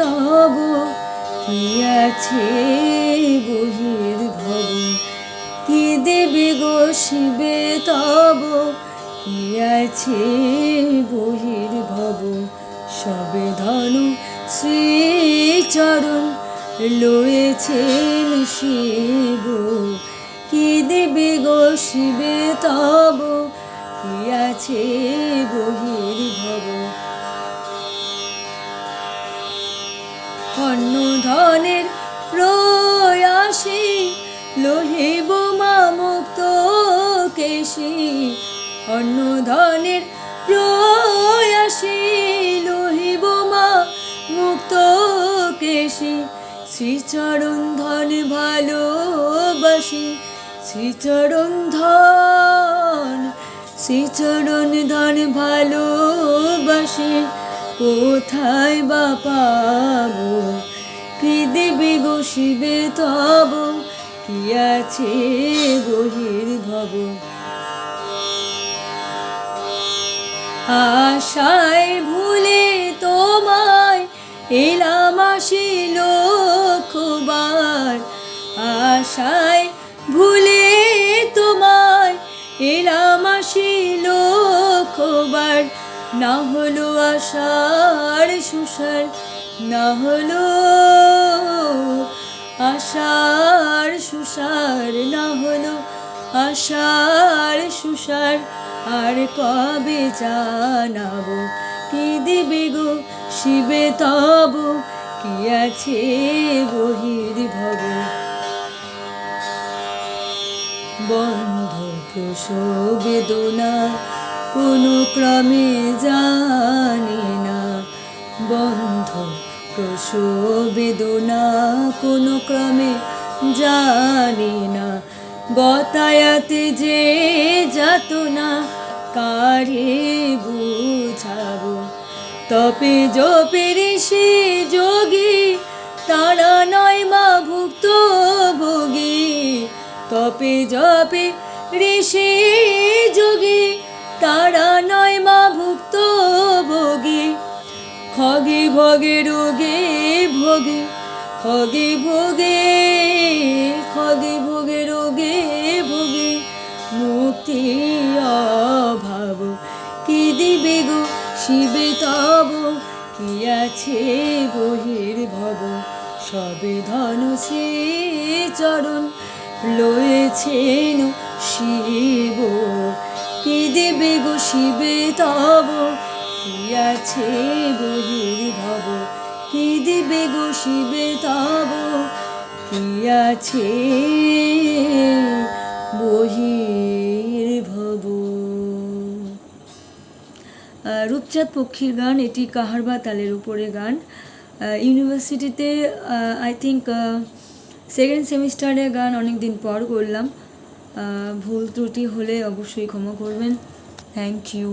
তব কি আছে বহির্ভব, কি দেবে গো শিবে তব কি আছে বহির্ভব, সবে ধন শ্রীচরণ লয়েছেন শিব, কি দেবে গো শিবে তব কি আছে বহির্ভব। অন্ন ধনের প্রয়াসী লোহিব মা মুক্ত কেশী, অন্ন ধনের প্রয়াসী লোহিব মা মুক্ত কেশী, শ্রীচরণ ধন ভালোবাসি শ্রীচরণ ধন ভালোবাসি, কোথায় বা পাবো, কি দেবে গো শিবে তব কি আছে বহির্ভব। আশায় ভুলে তোমায় এলাম আসি লক্ষবার, আশায় ভুলে তোমায় এলাম আসি লক্ষবার, না হলো আশার সুসার, না হলো আশার সুসার, না হলো আশার সুসার, আর কবে জানাবো, কি দেবে গো শিবে তব কি আছে বহির্ভব। বন্ধ প্রসব বেদনা কোনো ক্রমে জানি না, বন্ধ প্রসব বেদনা কোনো ক্রমে জানি না, বতায়াতে যে যাতনা কারে বুঝাবো, তপে জপে ঋষি যোগী তারা নয় মা ভুক্ত ভোগী, তপে জপে ঋষি যোগী তারা নয় মা ভুক্ত ভোগী, খগে ভগে রোগে ভোগে খগে ভোগে খগে ভোগে রোগে ভোগে, মুক্তি অভাব, কি দিবে গো শিবে তব কি আছে বহির্ভব, সবে ধন শ্রীচরণ লয়েছেন শিব, কি দেবে গো শিবে তব কি আছে বহির্ভব, কি দেবে গো শিবে তব কি আছে বহির্ভব। রূপচাঁদ পক্ষীর গান, এটি কাহারবা তালের উপরে গান। ইউনিভার্সিটিতে আই থিঙ্ক সেকেন্ড সেমিস্টারের গান অনেক দিন পর করলাম, ভুল ত্রুটি হলে অবশ্যই ক্ষমা করবেন। Thank you.